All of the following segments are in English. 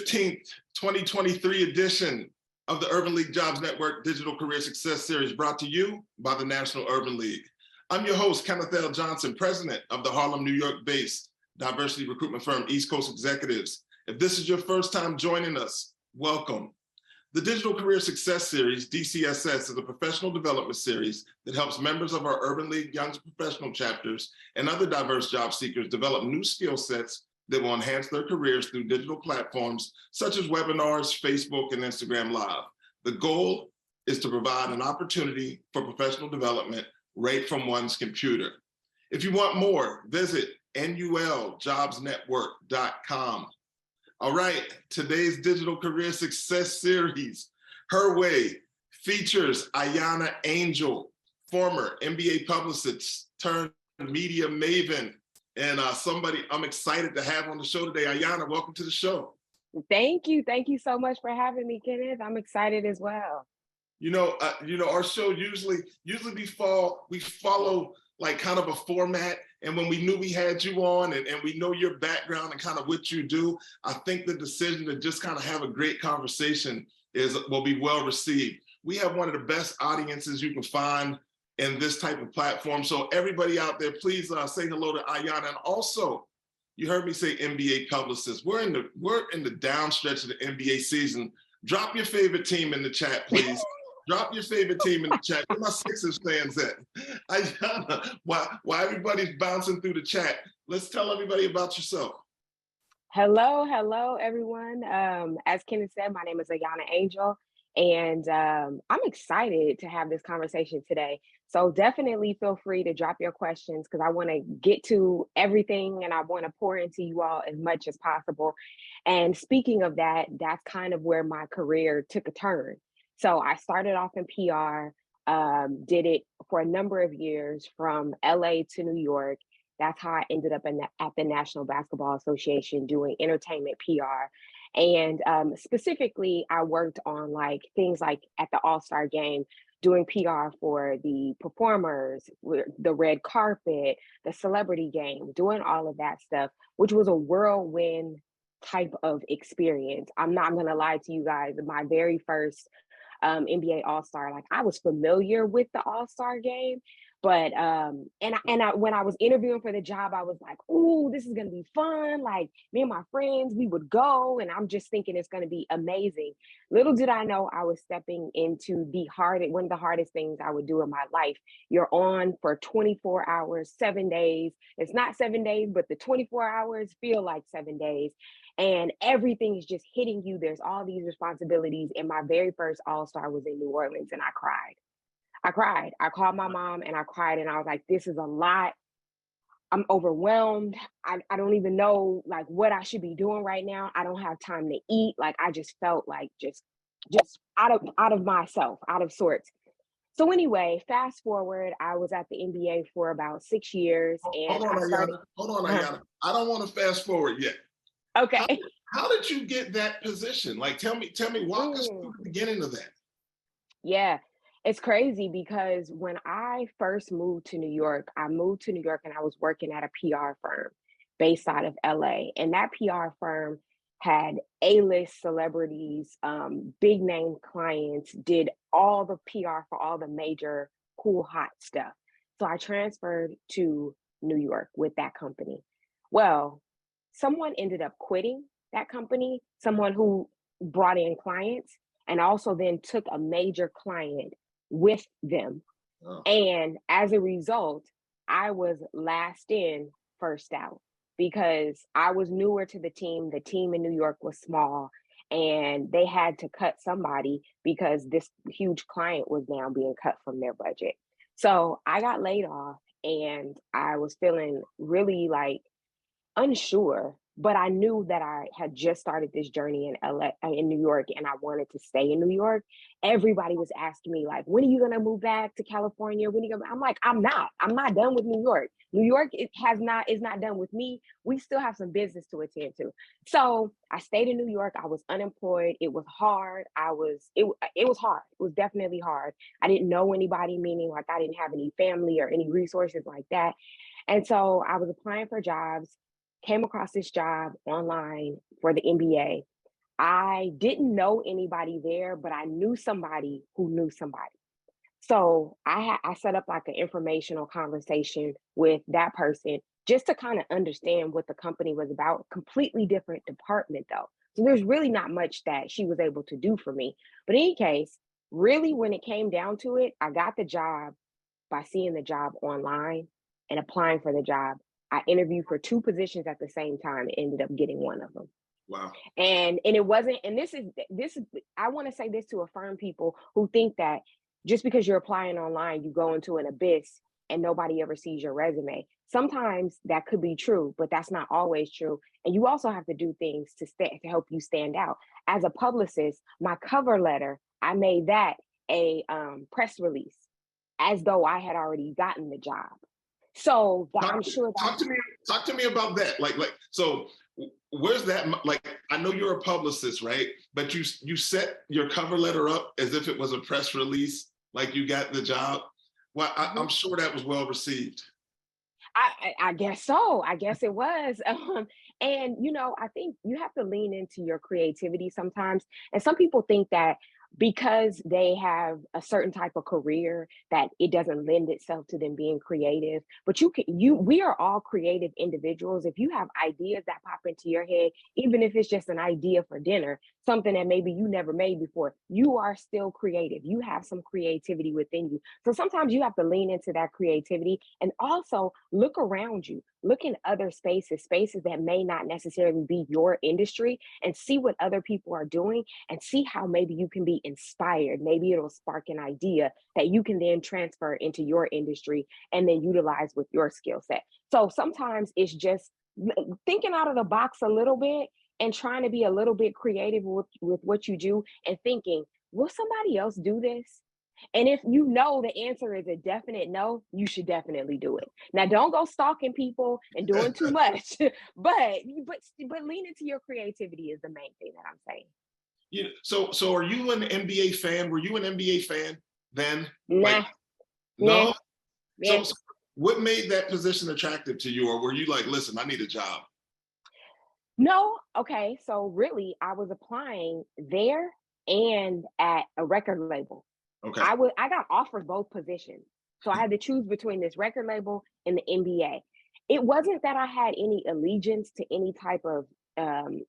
15th, 2023 edition of the Urban League Jobs Network Digital Career Success Series, brought to you by the National Urban League. I'm your host, Kenneth L. Johnson, president of the Harlem, New York-based diversity recruitment firm, East Coast Executives. If this is your first time joining us, welcome. The Digital Career Success Series, DCSS, is a professional development series that helps members of our Urban League Young Professional chapters and other diverse job seekers develop new skill sets that will enhance their careers through digital platforms such as webinars, Facebook, and Instagram Live. The goal is to provide an opportunity for professional development right from one's computer. If you want more, visit nuljobsnetwork.com. All right, today's Digital Career Success Series, HerWay, features Ahiana Angel, former NBA publicist turned media maven, and somebody I'm excited to have on the show today. Ahiana, welcome to the show. Thank you. Thank you so much for having me, Kenneth. I'm excited as well. Our show usually we follow like kind of a format. And when we knew we had you on and we know your background and kind of what you do, I think the decision to just kind of have a great conversation will be well received. We have one of the best audiences you can find in this type of platform. So everybody out there, please say hello to Ahiana. And also, you heard me say NBA publicist. We're in the downstretch of the NBA season. Drop your favorite team in the chat, please. Drop your favorite team in the chat. Where my Sixers fans at? Ahiana, while everybody's bouncing through the chat, let's tell everybody about yourself. Hello, everyone. As Kenneth said, my name is Ahiana Angel, and I'm excited to have this conversation today. So definitely feel free to drop your questions because I want to get to everything and I want to pour into you all as much as possible. And speaking of that, that's kind of where my career took a turn. So I started off in PR, did it for a number of years from LA to New York. That's how I ended up at the National Basketball Association doing entertainment PR. And specifically, I worked on things like at the All-Star game, doing PR for the performers, the red carpet, the celebrity game, doing all of that stuff, which was a whirlwind type of experience. I'm not going to lie to you guys. My very first NBA All-Star, I was familiar with the All-Star game, but when I was interviewing for the job, I was like, "Ooh, this is gonna be fun!" Like me and my friends, we would go, and I'm just thinking it's gonna be amazing. Little did I know I was stepping into one of the hardest things I would do in my life. You're on for 24 hours, 7 days. It's not 7 days, but the 24 hours feel like 7 days. And everything is just hitting you. There's all these responsibilities. And my very first All-Star was in New Orleans, and I cried. I called my mom and I cried, and I was like, this is a lot. I'm overwhelmed. I don't even know what I should be doing right now. I don't have time to eat. I just felt just out of myself, out of sorts. So anyway, fast forward, I was at the NBA for about 6 years. And Hold on, Ahiana. I don't want to fast forward yet. Okay. How did you get that position? Tell me, walk us through the beginning of that. Yeah, it's crazy because when I first moved to New York, I moved to New York and I was working at a PR firm based out of LA. And that PR firm had A-list celebrities, big name clients, did all the PR for all the major cool, hot stuff. So I transferred to New York with that company. Well, someone ended up quitting that company, someone who brought in clients and also then took a major client with them. Oh. And as a result, I was last in, first out, because I was newer to the team. The team in New York was small and they had to cut somebody because this huge client was now being cut from their budget. So I got laid off and I was feeling really unsure, but I knew that I had just started this journey in New York, and I wanted to stay in New York. Everybody was asking me when are you gonna move back to California? When are you gonna? I'm like, I'm not done with New York. New York is not done with me. We still have some business to attend to. So I stayed in New York. I was unemployed. It was hard. It was hard. It was definitely hard. I didn't know anybody, meaning I didn't have any family or any resources like that. And so I was applying for jobs. Came across this job online for the NBA. I didn't know anybody there, but I knew somebody who knew somebody. So I set up like an informational conversation with that person just to kind of understand what the company was about. Completely different department though. So there's really not much that she was able to do for me. But in any case, really when it came down to it, I got the job by seeing the job online and applying for the job. I interviewed for two positions at the same time and ended up getting one of them. Wow. And it wasn't, and this is I want to say this to affirm people who think that just because you're applying online, you go into an abyss and nobody ever sees your resume. Sometimes that could be true, but that's not always true. And you also have to do things to help you stand out. As a publicist, my cover letter, I made that a press release as though I had already gotten the job. So I'm sure that Talk to me about that. So where's that? Like, I know you're a publicist, right? But you set your cover letter up as if it was a press release, like you got the job. Well, I'm sure that was well received. I guess so. I guess it was. And I think you have to lean into your creativity sometimes. And some people think that because they have a certain type of career that it doesn't lend itself to them being creative. But we are all creative individuals. If you have ideas that pop into your head, even if it's just an idea for dinner, something that maybe you never made before, you are still creative. You have some creativity within you. So sometimes you have to lean into that creativity and also look around you, look in other spaces that may not necessarily be your industry, and see what other people are doing and see how maybe you can be inspired. Maybe it'll spark an idea that you can then transfer into your industry and then utilize with your skill set. So sometimes it's just thinking out of the box a little bit and trying to be a little bit creative with what you do and thinking, will somebody else do this? And if you know the answer is a definite no, you should definitely do it. Now, don't go stalking people and doing too much, but lean into your creativity is the main thing that I'm saying. So are you an NBA fan? Were you an NBA fan then? Nah, No. yeah. So what made that position attractive to you, or were you like, listen, I need a job? No, okay. So really, I was applying there and at a record label. Okay. I got offered both positions. So I had to choose between this record label and the NBA. It wasn't that I had any allegiance to any type of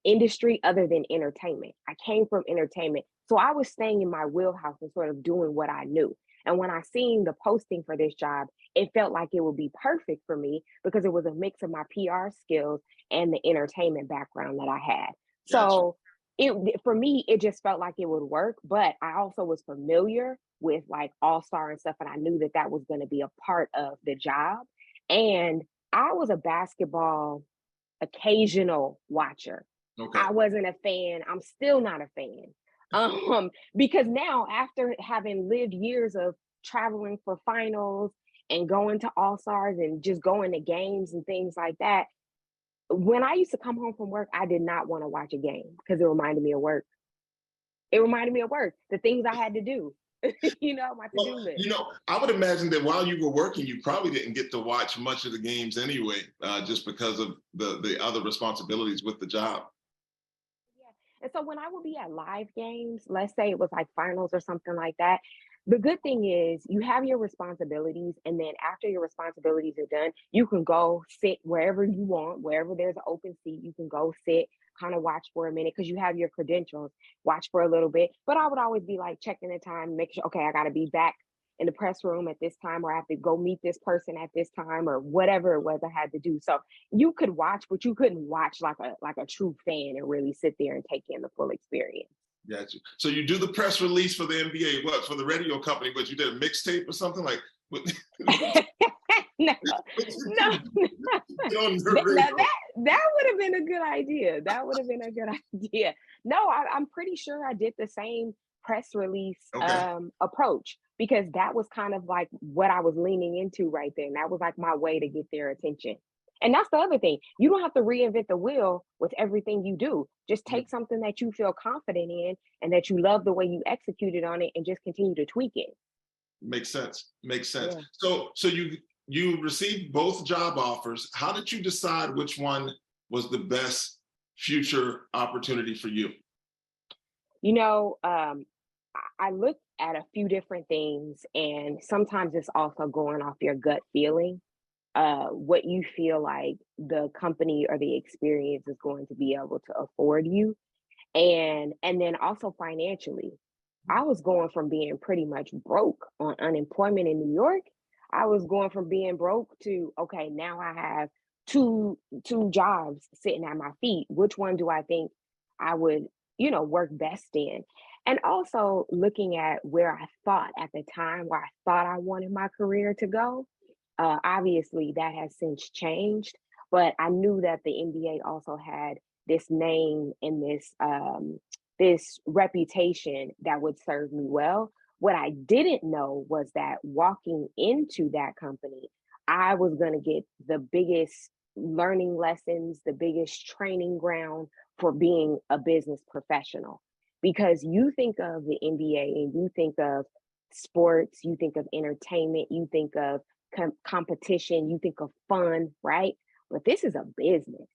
industry other than entertainment. I came from entertainment. So I was staying in my wheelhouse and sort of doing what I knew. And when I seen the posting for this job, it felt like it would be perfect for me because it was a mix of my PR skills and the entertainment background that I had. Gotcha. So for me, it just felt like it would work. But I also was familiar with like All Star and stuff, and I knew that that was going to be a part of the job. And I was a basketball occasional watcher. Okay. I wasn't a fan. I'm still not a fan. Because now after having lived years of traveling for finals and going to all stars and just going to games and things like that, when I used to come home from work, I did not want to watch a game because it reminded me of work. It reminded me of work, the things I had to do, my to-do Well, list. I would imagine that while you were working, you probably didn't get to watch much of the games anyway, just because of the other responsibilities with the job. Yeah. And so when I would be at live games, let's say it was like finals or something like that, the good thing is you have your responsibilities. And then after your responsibilities are done, you can go sit wherever you want, wherever there's an open seat, you can go sit, kind of watch for a minute because you have your credentials, watch for a little bit. But I would always be like checking the time, make sure, okay, I got to be back in the press room at this time, or I have to go meet this person at this time, or whatever it was I had to do. So you could watch, but you couldn't watch like a true fan and really sit there and take in the full experience. Gotcha. So you do the press release for the NBA, what, for the radio company, but you did a mixtape or something like what? No, no, that would have been a good idea. That would have been a good idea. No, I'm pretty sure I did the same press release Okay. approach because that was kind of like what I was leaning into right there. And that was like my way to get their attention. And that's the other thing. You don't have to reinvent the wheel with everything you do. Just take something that you feel confident in and that you love the way you executed on it and just continue to tweak it. Makes sense. Makes sense. Yeah. So you received both job offers. How did you decide which one was the best future opportunity for you? You know, I look at a few different things, and sometimes it's also going off your gut feeling, what you feel like the company or the experience is going to be able to afford you, and then also financially. I was going from being pretty much broke on unemployment in New York. I was going from being broke to, okay, now I have two jobs sitting at my feet. Which one do I think I would, work best in? And also looking at where I thought at the time, where I thought I wanted my career to go. Obviously, that has since changed, but I knew that the NBA also had this name and this reputation that would serve me well. What I didn't know was that walking into that company, I was going to get the biggest learning lessons, the biggest training ground for being a business professional. Because you think of the NBA and you think of sports, you think of entertainment, you think of competition, you think of fun, right? But this is a business,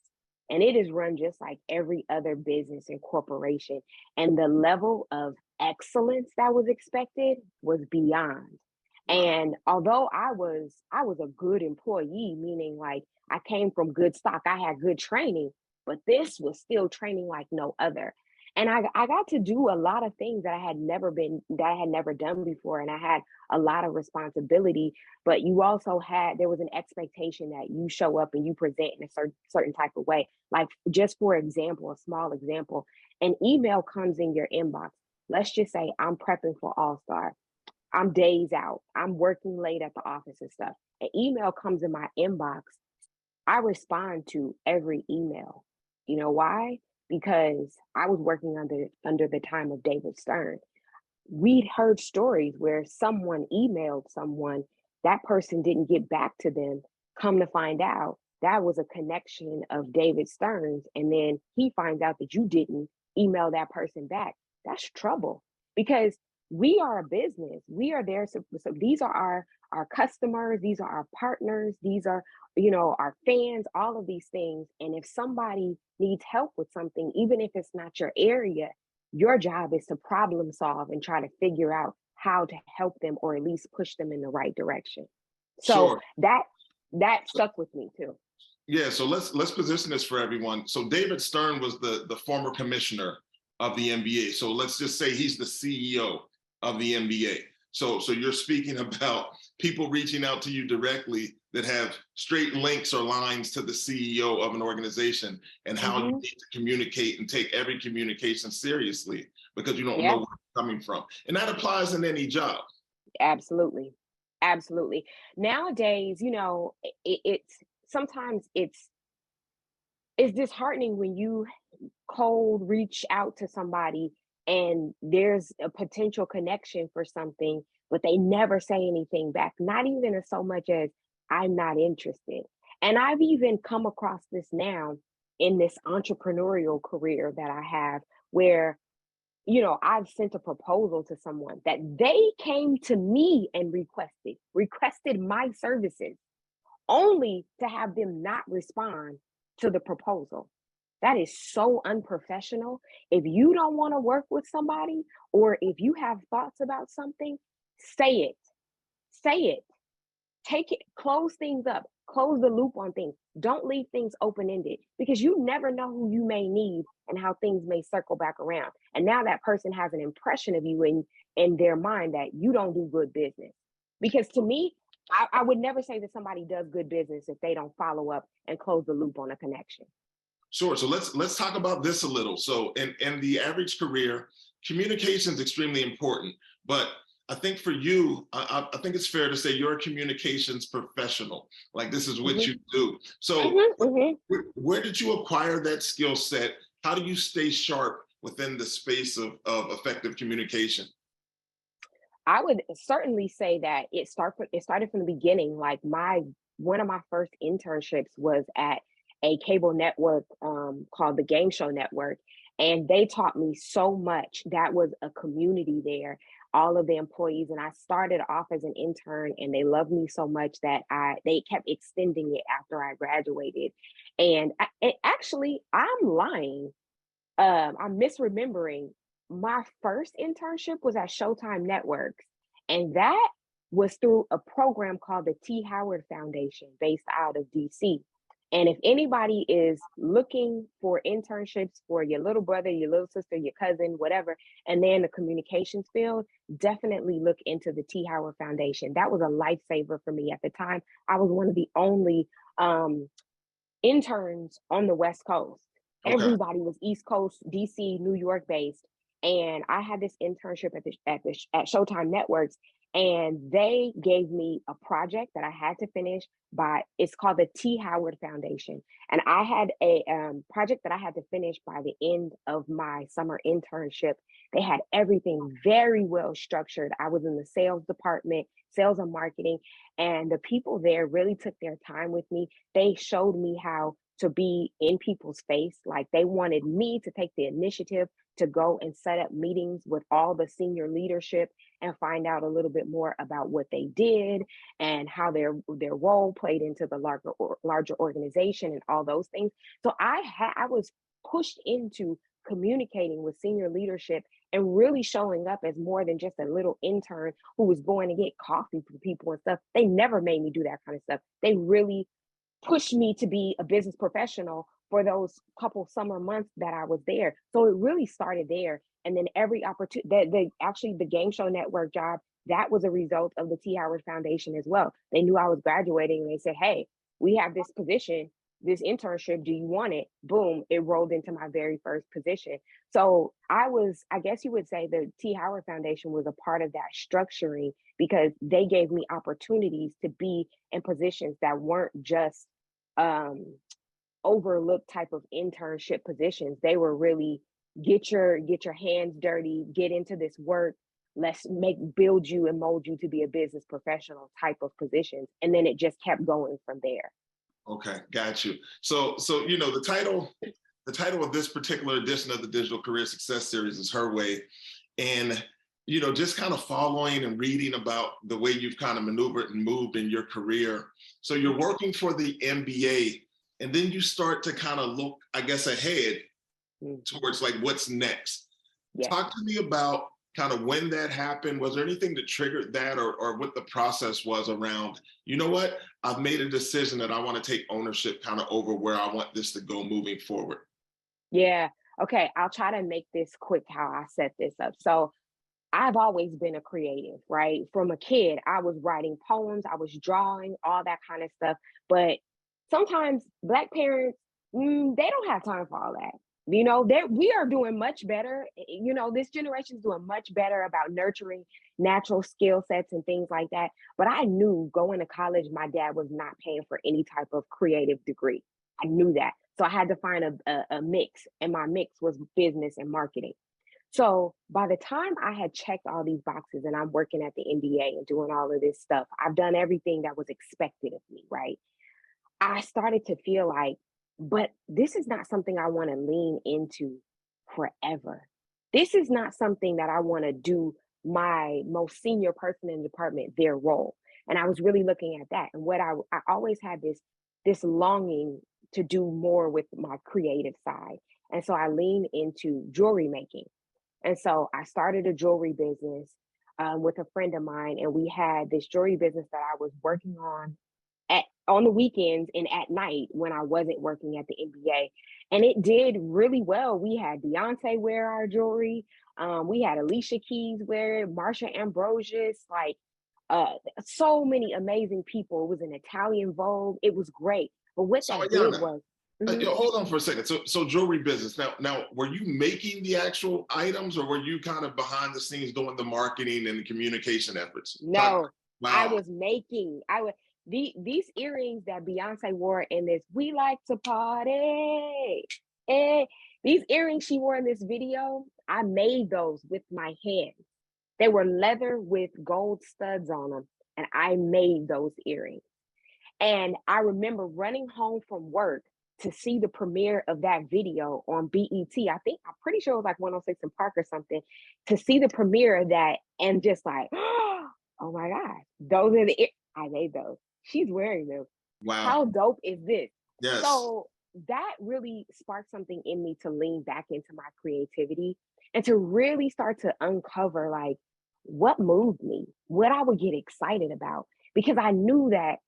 and it is run just like every other business and corporation. And the level of excellence that was expected was beyond. Wow. And although I was a good employee, meaning like I came from good stock, I had good training, but this was still training like no other. And I got to do a lot of things that I had never done before. And I had a lot of responsibility, but you also there was an expectation that you show up and you present in a certain type of way. Like, just for example, a small example, an email comes in your inbox. Let's just say I'm prepping for All Star. I'm days out. I'm working late at the office and stuff. An email comes in my inbox. I respond to every email. You know why? Because I was working under the time of David Stern. We'd heard stories where someone emailed someone, that person didn't get back to them. Come to find out, that was a connection of David Stern's, and then he finds out that you didn't email that person back. That's trouble, because we are a business. We are there. So these are our customers. These are our partners. These are, our fans. All of these things. And if somebody needs help with something, even if it's not your area, your job is to problem solve and try to figure out how to help them, or at least push them in the right direction. So Sure. that stuck with me too. Yeah, so let's position this for everyone. So David Stern was the former commissioner of the NBA. So let's just say he's the CEO of the NBA. So you're speaking about people reaching out to you directly that have straight links or lines to the CEO of an organization, and how you Hmm. need to communicate and take every communication seriously, because you don't know Yeah, where it's coming from. And that applies in any job. absolutely, absolutely. Nowadays, it's sometimes it's disheartening when you cold reach out to somebody and there's a potential connection for something, but they never say anything back, not even as so much as I'm not interested. And I've even come across this now in this entrepreneurial career that I have, where, I've sent a proposal to someone that they came to me and requested my services, only to have them not respond to the proposal. That is so unprofessional. If you don't want to work with somebody, or if you have thoughts about something, say it. Say it. Take it, close things up, close the loop on things. Don't leave things open ended, because you never know who you may need and how things may circle back around. And now that person has an impression of you in their mind that you don't do good business. Because to me, I would never say that somebody does good business if they don't follow up and close the loop on a connection. Sure. So let's talk about this a little. So in the average career, communication is extremely important. But I think for you, I think it's fair to say you're a communications professional. Like, this is what Hmm. you do. So Hmm. Hmm. where did you acquire that skill set? How do you stay sharp within the space of effective communication? I would certainly say that it started from the beginning. Like, my one of my first internships was at a cable network, called the Game Show Network, and they taught me so much. That was a community there, all of the employees, and I started off as an intern, and they loved me so much that they kept extending it after I graduated. And actually, I'm lying. I'm misremembering. my first internship was at Showtime Networks, and that was through a program called the T. Howard Foundation based out of DC. And if anybody is looking for internships for your little brother, your little sister, your cousin, whatever, and they're in the communications field, definitely look into the T. Howard Foundation. That was a lifesaver for me at the time. I was one of the only interns on the West Coast. Okay. Everybody was East Coast, DC, New York based, and I had this internship at Showtime Networks, and they gave me a project that I had to finish by. It's called the T. Howard Foundation, and I had a project that I had to finish by the end of my summer internship. They had everything very well structured. I was in the sales department, sales and marketing, and the people there really took their time with me. They showed me how to be in people's face. Like they wanted me to take the initiative to go and set up meetings with all the senior leadership and find out a little bit more about what they did and how their role played into the larger organization and all those things. So I was pushed into communicating with senior leadership and really showing up as more than just a little intern who was going to get coffee for people and stuff. They never made me do that kind of stuff. They really pushed me to be a business professional for those couple summer months that I was there. So it really started there. And then every opportunity, actually the game show network job, that was a result of the T. Howard Foundation as well. They knew I was graduating and they said, hey, we have this position, this internship, do you want it? Boom, it rolled into my very first position. So I guess you would say the T. Howard Foundation was a part of that structuring because they gave me opportunities to be in positions that weren't just overlooked type of internship positions. They were really get your hands dirty, get into this work, let's build you and mold you to be a business professional type of positions. And then it just kept going from there. Okay, got you. So the title of this particular edition of the Digital Career Success Series is HerWay. And just kind of following and reading about the way you've kind of maneuvered and moved in your career. So you're working for the NBA, and then you start to kind of look, I guess, ahead towards like what's next. Yeah. Talk to me about kind of when that happened. Was there anything that triggered that or what the process was around, you know what, I've made a decision that I want to take ownership kind of over where I want this to go moving forward? Yeah. Okay. I'll try to make this quick how I set this up. So I've always been a creative, right? From a kid, I was writing poems, I was drawing, all that kind of stuff. But sometimes Black parents, they don't have time for all that. We are doing much better. This generation is doing much better about nurturing natural skill sets and things like that. But I knew going to college, my dad was not paying for any type of creative degree. I knew that. So I had to find a mix, and my mix was business and marketing. So by the time I had checked all these boxes and I'm working at the NBA and doing all of this stuff, I've done everything that was expected of me, right? I started to feel like, but this is not something I want to lean into forever. This is not something that I want to do my most senior person in the department, their role. And I was really looking at that. And what I always had this longing to do more with my creative side. And so I leaned into jewelry making. And so I started a jewelry business with a friend of mine, and we had this jewelry business that I was working on the weekends and at night when I wasn't working at the NBA. And it did really well. We had Beyonce wear our jewelry. We had Alicia Keys wear it, Marsha Ambrosius, like so many amazing people. It was an Italian Vogue. It was great. But what so that Ahiana, did was, hold on for a second. So jewelry business. Now, were you making the actual items, or were you kind of behind the scenes doing the marketing and the communication efforts? No, wow. I was making. These earrings that Beyonce wore in this "We Like to Party." These earrings she wore in this video, I made those with my hands. They were leather with gold studs on them, and I made those earrings. And I remember running home from work to see the premiere of that video on BET. I'm pretty sure it was like 106 in Park or something, to see the premiere of that and just like, oh my God, those are I made those. She's wearing them. Wow. How dope is this? Yes. So that really sparked something in me to lean back into my creativity. and to really start to uncover like what moved me, what I would get excited about, because I knew that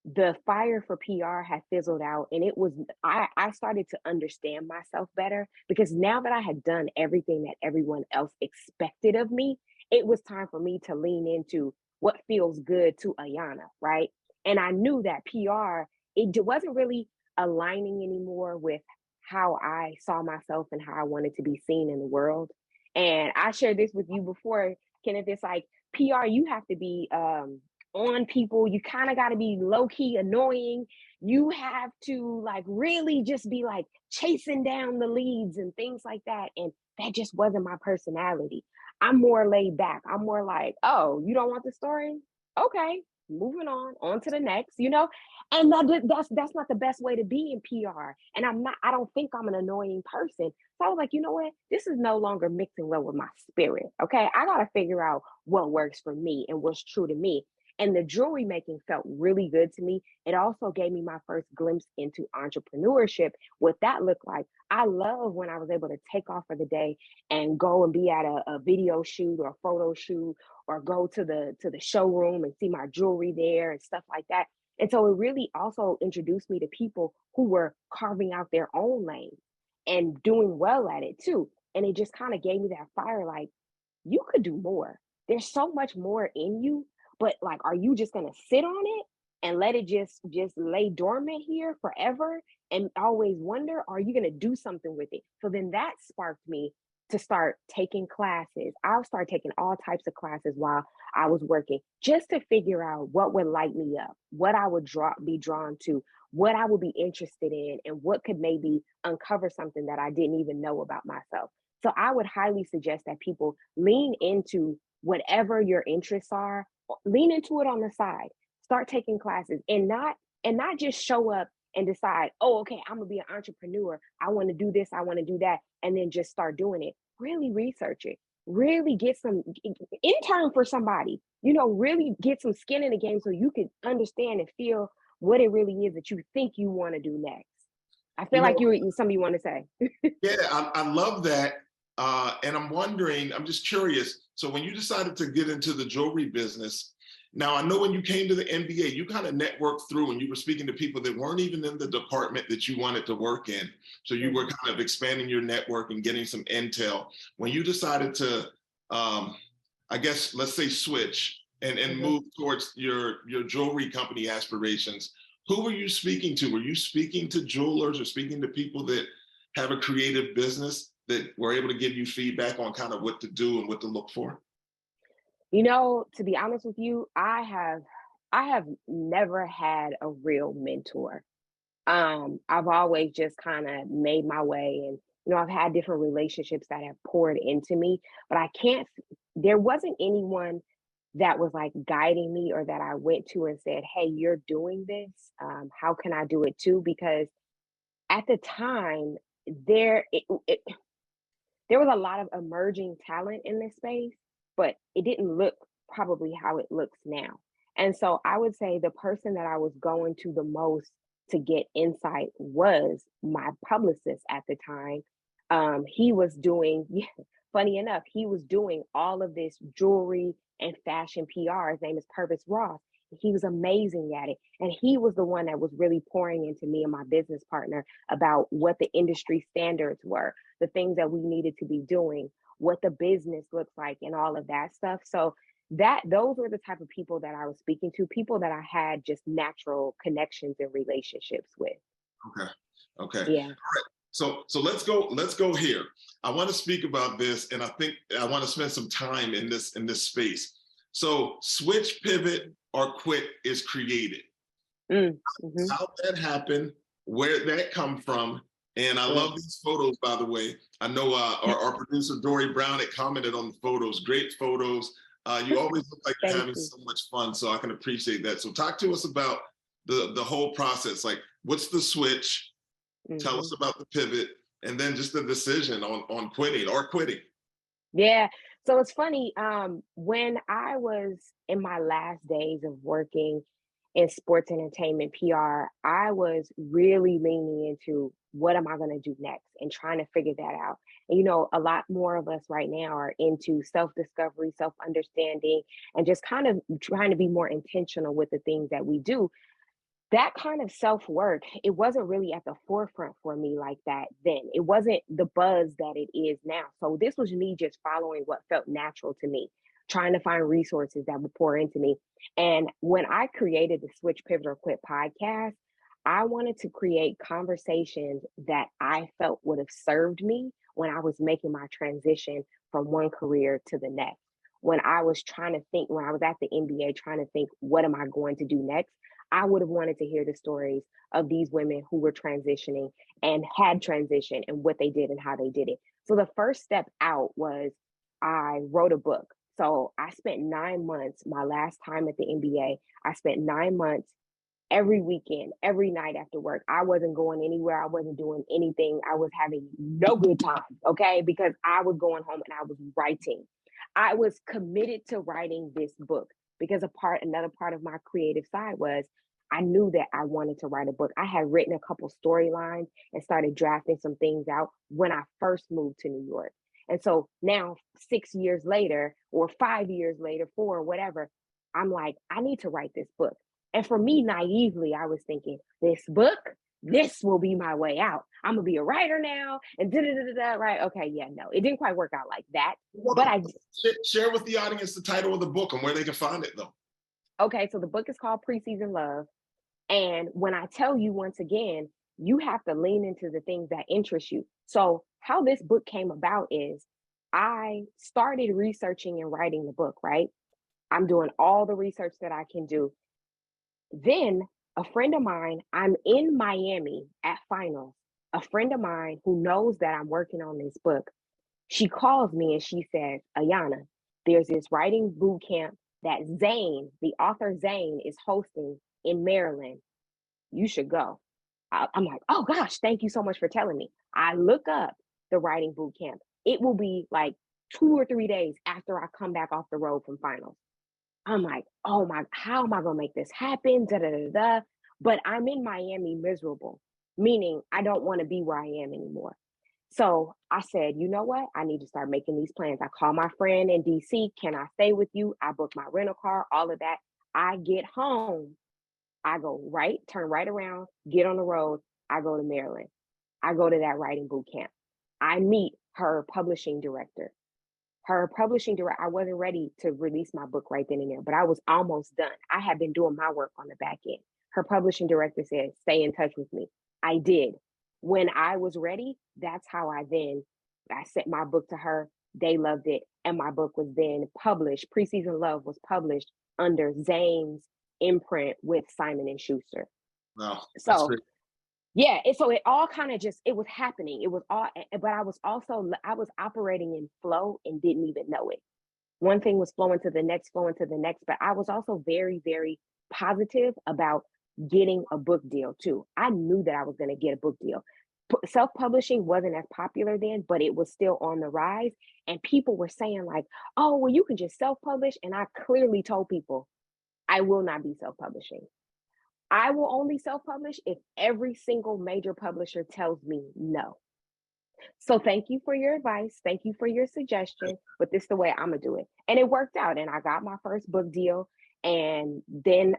the fire for PR had fizzled out, and it was I started to understand myself better, because now that I had done everything that everyone else expected of me, it was time for me to lean into what feels good to Ayana, right? And I knew that PR, wasn't really aligning anymore with how I saw myself and how I wanted to be seen in the world. And I shared this with you before, Kenneth. It's like PR, you have to be on people. You kind of got to be low key annoying. You have to like really just be like chasing down the leads and things like that. And that just wasn't my personality. I'm more laid back. I'm more like, oh, you don't want the story? Okay, moving on to the next, you know? And that's not the best way to be in PR. And I don't think I'm an annoying person. So I was like, you know what? This is no longer mixing well with my spirit. Okay. I got to figure out what works for me and what's true to me. And the jewelry making felt really good to me. It also gave me my first glimpse into entrepreneurship, what that looked like. I love when I was able to take off for the day and go and be at a video shoot or a photo shoot, or go to the showroom and see my jewelry there and stuff like that. And so it really also introduced me to people who were carving out their own lane and doing well at it too. And it just kind of gave me that fire, like, you could do more. There's so much more in you, but like, are you just gonna sit on it and let it just lay dormant here forever and always wonder? Or are you gonna do something with it? So then that sparked me to start taking classes. I'll start taking all types of classes while I was working, just to figure out what would light me up, what I would be drawn to, what I would be interested in, and what could maybe uncover something that I didn't even know about myself. So I would highly suggest that people lean into whatever your interests are, lean into it on the side. Start taking classes, and not just show up and decide, oh, okay, I'm gonna be an entrepreneur. I want to do this, I want to do that, and then just start doing it. Really research it. Really get some intern for somebody. You know, really get some skin in the game so you can understand and feel what it really is that you think you want to do next. I feel You like know, something you want to say. yeah, I love that. And I'm wondering, I'm just curious. So when you decided to get into the jewelry business, now I know when you came to the NBA, you kind of networked through and you were speaking to people that weren't even in the department that you wanted to work in. So you were kind of expanding your network and getting some intel. When you decided to, I guess, let's say switch and move towards your jewelry company aspirations, who were you speaking to? Were you speaking to jewelers or speaking to people that have a creative business that were able to give you feedback on kind of what to do and what to look for? You know, to be honest with you, I have never had a real mentor. I've always just kind of made my way, and I've had different relationships that have poured into me, but there wasn't anyone that was like guiding me, or that I went to and said, "Hey, you're doing this. How can I do it too?" Because at the time, there it, there was a lot of emerging talent in this space, but it didn't look probably how it looks now. And so I would say the person that I was going to the most to get insight was my publicist at the time. He was doing, yeah, funny enough, he was doing all of this jewelry and fashion PR. His name is Purvis Ross. He was amazing at it. And he was the one that was really pouring into me and my business partner about what the industry standards were, the things that we needed to be doing, what the business looks like, and all of that stuff. So those were the type of people that I was speaking to, people that I had just natural connections and relationships with. Okay. Okay. All Yeah. right. So let's go here. I want to speak about this, and I think I want to spend some time in this space. So switch, pivot, or quit is created. Mm-hmm. How that happened, where that come from, and I Yeah. love these photos, by the way. I know our producer Dory Brown had commented on the photos. Great photos. You always look like you're Thank having you. so much fun, so I can appreciate that. So talk to us about the whole process. Like, what's the switch? Tell Hmm. us about the pivot, and then just the decision on quitting or quitting. Yeah. So it's funny. When I was in my last days of working, in sports entertainment PR, I was really leaning into what am I going to do next and trying to figure that out. And, a lot more of us right now are into self discovery, self understanding, and just kind of trying to be more intentional with the things that we do. That kind of self work, it wasn't really at the forefront for me like that then. It wasn't the buzz that it is now. So this was me just following what felt natural to me, trying to find resources that would pour into me. And when I created the Switch Pivot or Quit podcast, I wanted to create conversations that I felt would have served me when I was making my transition from one career to the next. When I was trying to think, when I was at the NBA trying to think, what am I going to do next? I would have wanted to hear the stories of these women who were transitioning and had transitioned and what they did and how they did it. So the first step out was I wrote a book. So I spent 9 months, my last time at the NBA, I spent 9 months every weekend, every night after work. I wasn't going anywhere. I wasn't doing anything. I was having no good time, okay? Because I was going home and I was writing. I was committed to writing this book because another part of my creative side was I knew that I wanted to write a book. I had written a couple storylines and started drafting some things out when I first moved to New York. And so now 6 years later, or 5 years later, 4, whatever, I'm like, I need to write this book. And for me, naively, I was thinking, this book, this will be my way out. I'm gonna be a writer now, and right? Okay, yeah, no, it didn't quite work out like that. But I share with the audience the title of the book and where they can find it, though. Okay, so the book is called Preseason Love, and when I tell you once again, you have to lean into the things that interest you. So how this book came about is I started researching and writing the book. Right, I'm doing all the research that I can do. Then a friend of mine, I'm in Miami at finals. A friend of mine who knows that I'm working on this book, she calls me and she says, Ahiana, there's this writing boot camp that Zane, the author Zane, is hosting in Maryland. You should go. I'm like, oh gosh, thank you so much for telling me. I look up the writing boot camp. It will be like 2 or 3 days after I come back off the road from finals. I'm like, oh my, how am I gonna make this happen? Da da da da. But I'm in Miami miserable, meaning I don't want to be where I am anymore. So I said, you know what? I need to start making these plans. I call my friend in DC. Can I stay with you? I book my rental car, all of that. I get home. I go right, turn right around, get on the road. I go to Maryland. I go to that writing boot camp. I meet her publishing director. I wasn't ready to release my book right then and there, but I was almost done. I had been doing my work on the back end. Her publishing director said, stay in touch with me. I did. When I was ready, that's how I sent my book to her. They loved it. And my book was then published. Preseason Love was published under Zane's imprint with Simon and Schuster. Wow. So yeah, so it all kind of it was happening. It was all, but I was operating in flow and didn't even know it. One thing was flowing to the next, but I was also very, very positive about getting a book deal too. I knew that I was going to get a book deal. Self-publishing wasn't as popular then, but it was still on the rise. And people were saying like, oh, well, you can just self-publish. And I clearly told people, I will not be self-publishing. I will only self-publish if every single major publisher tells me no. So thank you for your advice. Thank you for your suggestion, but this is the way I'm gonna do it. And it worked out. And I got my first book deal. And then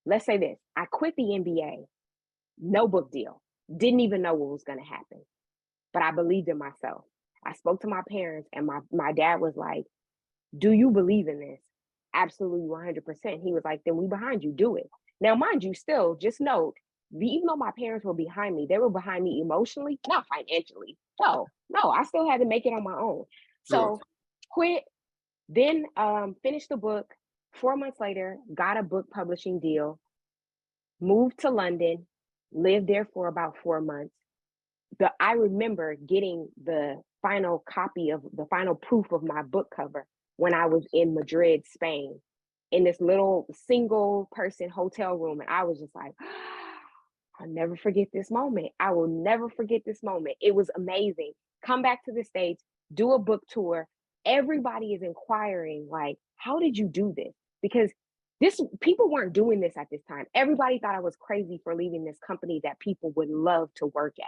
let's say this. I quit the NBA, no book deal. Didn't even know what was gonna happen. But I believed in myself. I spoke to my parents and my dad was like, do you believe in this? Absolutely 100%. He was like, then we behind you, do it. Now, mind you, still just note, even though my parents were behind me, they were behind me emotionally, not financially. No, I still had to make it on my own. So quit, then finished the book. 4 months later, got a book publishing deal, moved to London, lived there for about 4 months. I remember getting the final copy of the final proof of my book cover when I was in Madrid, Spain, in this little single person hotel room. And I was just like, I'll never forget this moment. I will never forget this moment. It was amazing. Come back to the States, do a book tour. Everybody is inquiring, like, how did you do this? Because People weren't doing this at this time. Everybody thought I was crazy for leaving this company that people would love to work at.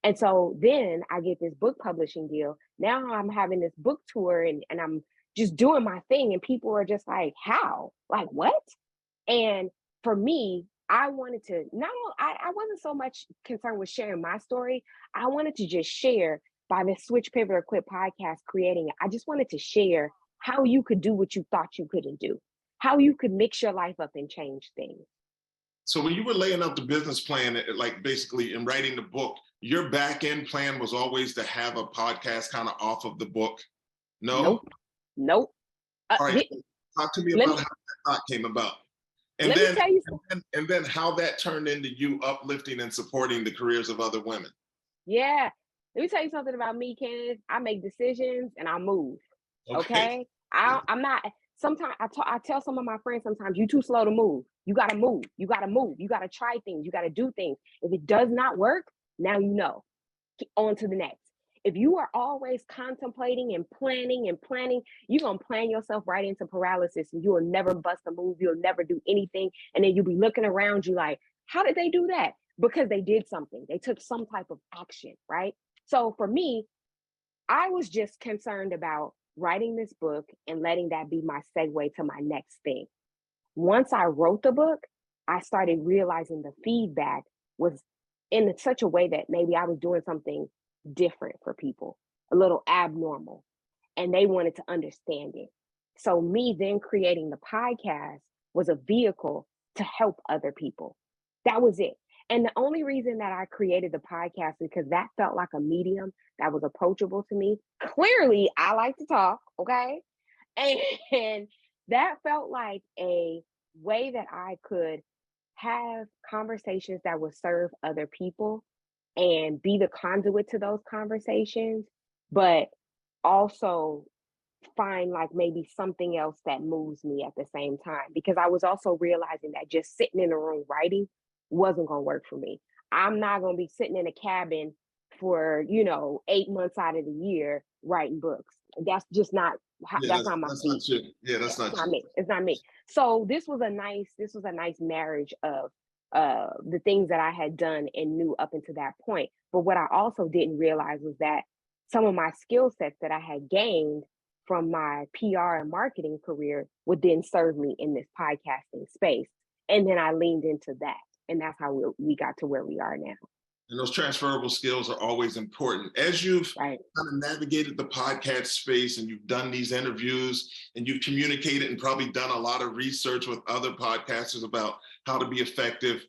And so then I get this book publishing deal. Now I'm having this book tour and I'm just doing my thing. And people are just like, how? Like, what? And for me, I wanted to not only, I wasn't so much concerned with sharing my story. I wanted to just share by the Switch Pivot or Quit podcast creating it. I just wanted to share how you could do what you thought you couldn't do, how you could mix your life up and change things. So when you were laying out the business plan, like basically in writing the book, your back end plan was always to have a podcast kind of off of the book. No? Nope. All right. Talk to me about how that thought came about. And let then, me tell you something. And then how that turned into you uplifting and supporting the careers of other women. Yeah. Let me tell you something about me, Kenneth. I make decisions and I move. Okay. I'm not, sometimes I tell some of my friends sometimes, you too slow to move. You gotta move. You gotta move. You gotta try things. You gotta do things. If it does not work, now you know. On to the next. If you are always contemplating and planning, you're gonna plan yourself right into paralysis and you will never bust a move, you'll never do anything. And then you'll be looking around you like, how did they do that? Because they did something, they took some type of action, right? So for me, I was just concerned about writing this book and letting that be my segue to my next thing. Once I wrote the book, I started realizing the feedback was in such a way that maybe I was doing something different for people, a little abnormal, and they wanted to understand it. So me then creating the podcast was a vehicle to help other people. That was it. And the only reason that I created the podcast is because that felt like a medium that was approachable to me. Clearly, I like to talk, okay? And that felt like a way that I could have conversations that would serve other people and be the conduit to those conversations, but also find like maybe something else that moves me at the same time. Because I was also realizing that just sitting in a room writing wasn't going to work for me. I'm not going to be sitting in a cabin for, 8 months out of the year writing books. That's just not, that's not my thing. Yeah, that's not me. It's not me. So this was a nice marriage of the things that I had done and knew up until that point. But what I also didn't realize was that some of my skill sets that I had gained from my PR and marketing career would then serve me in this podcasting space. And then I leaned into that. And that's how we got to where we are now. And those transferable skills are always important. As you've right. kind of navigated the podcast space and you've done these interviews and you've communicated and probably done a lot of research with other podcasters about how to be effective,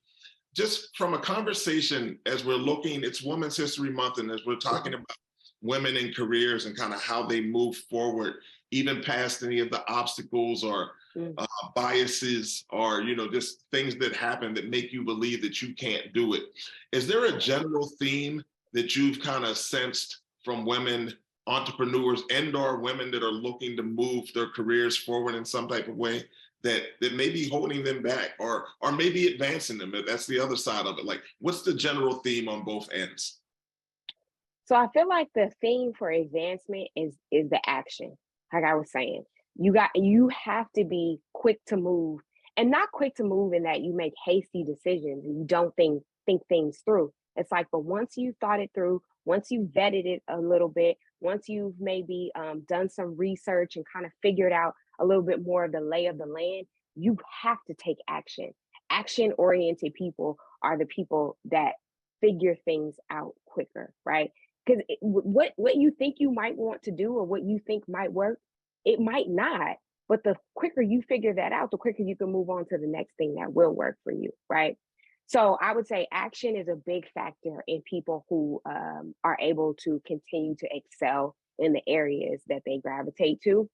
just from a conversation as we're looking, it's Women's History Month, and as we're talking about women in careers and kind of how they move forward, even past any of the obstacles or biases or, just things that happen that make you believe that you can't do it. Is there a general theme that you've kind of sensed from women entrepreneurs and or women that are looking to move their careers forward in some type of way that may be holding them back or maybe advancing them? That's the other side of it. Like, what's the general theme on both ends? So I feel like the theme for advancement is the action. Like I was saying, you have to be quick to move, and not quick to move in that you make hasty decisions and you don't think things through. It's like, but once you've thought it through, once you've vetted it a little bit, once you've maybe done some research and kind of figured out a little bit more of the lay of the land, you have to take action. Action-oriented people are the people that figure things out quicker, right? Because what you think you might want to do or what you think might work, it might not. But the quicker you figure that out, the quicker you can move on to the next thing that will work for you, right? So I would say action is a big factor in people who are able to continue to excel in the areas that they gravitate to,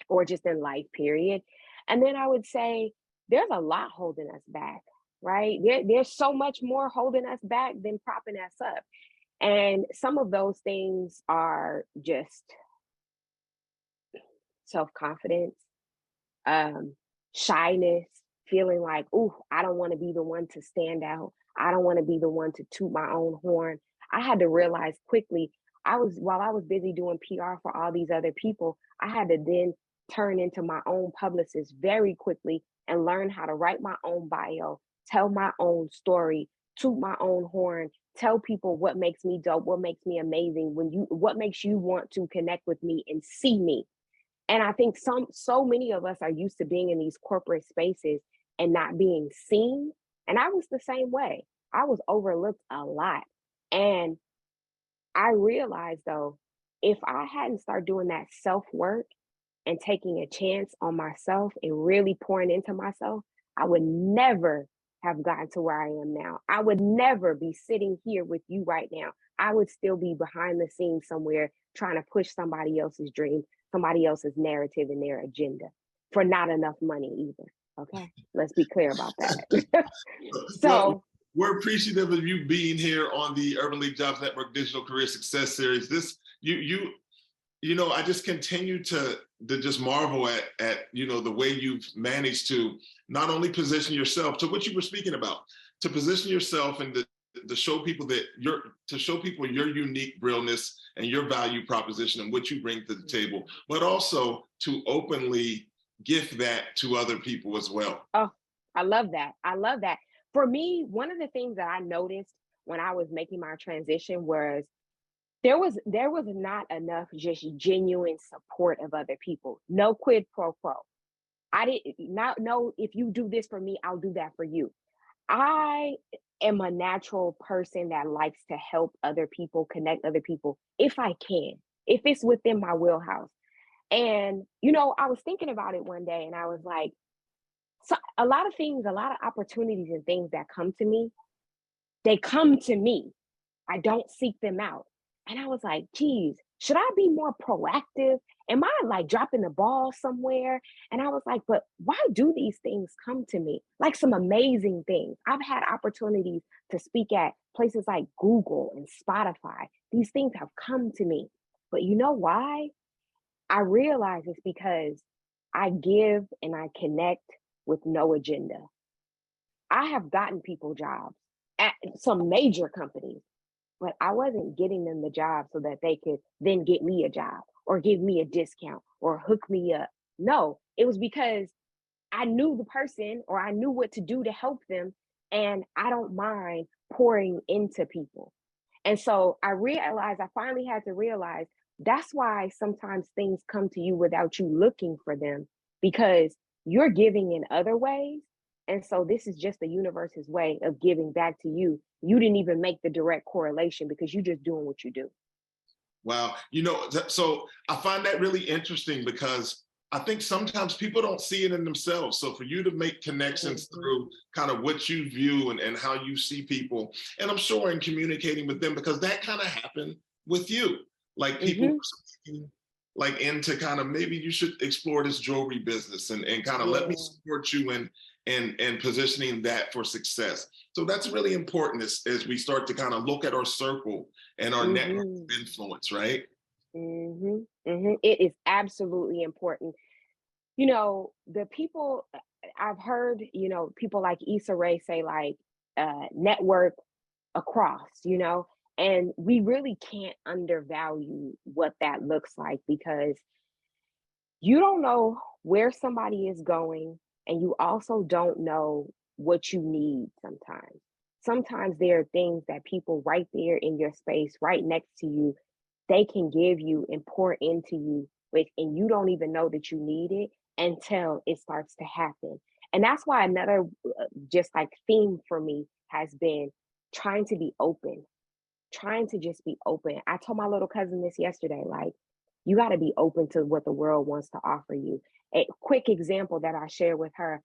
or just in life, period. And then I would say there's a lot holding us back, right? There's so much more holding us back than propping us up. And some of those things are just self-confidence, shyness, feeling like, oh, I don't want to be the one to stand out. I don't want to be the one to toot my own horn. I had to realize quickly, while I was busy doing PR for all these other people, I had to then turn into my own publicist very quickly and learn how to write my own bio, tell my own story, toot my own horn, tell people what makes me dope, what makes me amazing, what makes you want to connect with me and see me. And I think so many of us are used to being in these corporate spaces and not being seen. And I was the same way. I was overlooked a lot. And I realized though, if I hadn't started doing that self-work and taking a chance on myself and really pouring into myself, I would never have gotten to where I am now. I would never be sitting here with you right now. I would still be behind the scenes somewhere trying to push somebody else's dream, somebody else's narrative and their agenda for not enough money either. Okay, let's be clear about that. Well, So we're appreciative of you being here on the Urban League Jobs Network Digital Career Success Series. I just continue to just marvel at the way you've managed to not only position yourself to what you were speaking about, to position yourself and to show people your unique realness and your value proposition and what you bring to the table, but also to openly gift that to other people as well. oh, I love that. I love that. For me, one of the things that I noticed when I was making my transition was there was not enough just genuine support of other people. No quid pro quo. I did not know, if you do this for me, I'll do that for you. I am a natural person that likes to help other people, connect other people if I can, if it's within my wheelhouse. And I was thinking about it one day and I was like, so a lot of things, a lot of opportunities and things that come to me, they come to me. I don't seek them out. And I was like, geez, should I be more proactive? Am I like dropping the ball somewhere? And I was like, but why do these things come to me? Like some amazing things. I've had opportunities to speak at places like Google and Spotify. These things have come to me. But you know why? I realize it's because I give and I connect with no agenda. I have gotten people jobs at some major companies, but I wasn't getting them the job so that they could then get me a job or give me a discount or hook me up. No, it was because I knew the person or I knew what to do to help them. And I don't mind pouring into people. And so I finally had to realize that's why sometimes things come to you without you looking for them, because you're giving in other ways. And so this is just the universe's way of giving back to you. You didn't even make the direct correlation because you're just doing what you do. Wow. So I find that really interesting because I think sometimes people don't see it in themselves. So for you to make connections through kind of what you view and how you see people, and I'm sure in communicating with them, because that kind of happened with you. Like people were speaking like into kind of, maybe you should explore this jewelry business and kind of let me support you and positioning that for success. So that's really important as we start to kind of look at our circle and our network of influence, right? It is absolutely important. The people I've heard, people like Issa Rae say like network across, and we really can't undervalue what that looks like, because you don't know where somebody is going, and you also don't know what you need sometimes. Sometimes there are things that people right there in your space, right next to you, they can give you and pour into you with, and you don't even know that you need it until it starts to happen. And that's why another just like theme for me has been trying to be open, trying to just be open. I told my little cousin this yesterday, like, you got to be open to what the world wants to offer you. A quick example that I shared with her: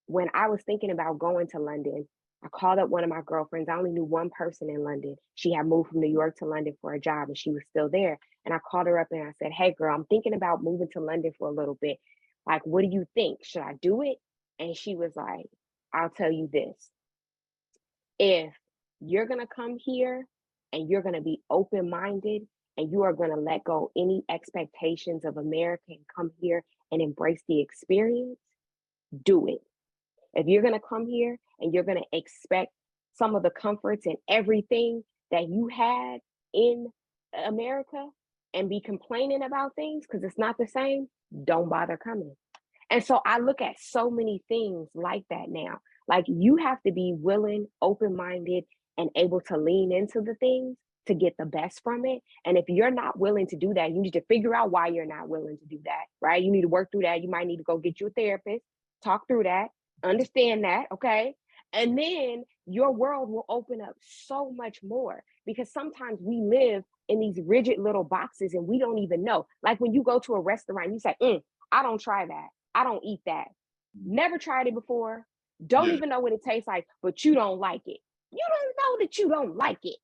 when I was thinking about going to London, I called up one of my girlfriends. I only knew one person in London. She had moved from New York to London for a job and she was still there. And I called her up and I said, hey, girl, I'm thinking about moving to London for a little bit. Like, what do you think? Should I do it? And she was like, I'll tell you this. If you're going to come here and you're going to be open-minded and you are going to let go any expectations of America and come here and embrace the experience, do it. If you're going to come here and you're going to expect some of the comforts and everything that you had in America, and be complaining about things because it's not the same, don't bother coming. And so I look at so many things like that now. Like you have to be willing, open minded, and able to lean into the things to get the best from it. And if you're not willing to do that, you need to figure out why you're not willing to do that, right? You need to work through that. You might need to go get you a therapist, talk through that, understand that, okay? And then your world will open up so much more because sometimes we live in these rigid little boxes and we don't even know. Like when you go to a restaurant, you say, I don't try that. I don't eat that. Never tried it before. Don't Yeah. even know what it tastes like, but you don't like it. You don't know that you don't like it.